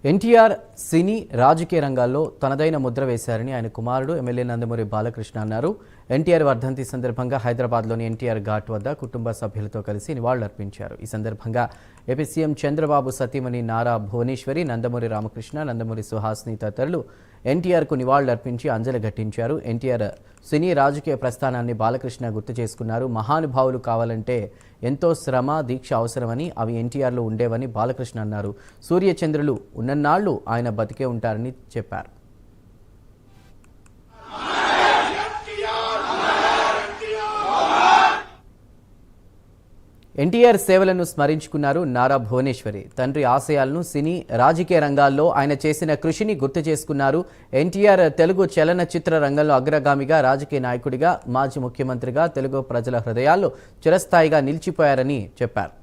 ఎన్టీఆర్ సినీ రాజకీయ రంగాల్లో తనదైన ముద్ర వేశారని ఆయన కుమారుడు ఎమ్మెల్యే నందమూరి బాలకృష్ణ అన్నారు. ఎన్టీఆర్ వర్ధంతి సందర్భంగా హైదరాబాద్లోని ఎన్టీఆర్ ఘాట్ వద్ద కుటుంబ సభ్యులతో కలిసి నివాళులర్పించారు. ఈ సందర్భంగా ఏపీ సీఎం చంద్రబాబు సతీమణి నారా భువనేశ్వరి, నందమూరి రామకృష్ణ, నందమూరి సుహాసిని తదితరులు ఎన్టీఆర్కు నివాళులర్పించి అంజలి ఘటించారు. ఎన్టీఆర్ సినీ రాజకీయ ప్రస్థానాన్ని బాలకృష్ణ గుర్తు చేసుకున్నారు. మహానుభావులు కావాలంటే ఎంతో శ్రమ, దీక్ష అవసరమని, అవి ఎన్టీఆర్లో ఉండేవని బాలకృష్ణ అన్నారు. సూర్యచంద్రులు ఉన్నన్నాళ్లు ఆయన బతికే ఉంటారని చెప్పారు. ఎన్టీఆర్ సేవలను స్మరించుకున్నారు నారా భువనేశ్వరి. తండ్రి ఆశయాలను, సినీ రాజకీయ రంగాల్లో ఆయన చేసిన కృషిని గుర్తు చేసుకున్నారు. ఎన్టీఆర్ తెలుగు చలనచిత్ర రంగంలో అగ్రగామిగా, రాజకీయ నాయకుడిగా, మాజీ ముఖ్యమంత్రిగా తెలుగు ప్రజల హృదయాల్లో చిరస్థాయిగా నిలిచిపోయారని చెప్పారు.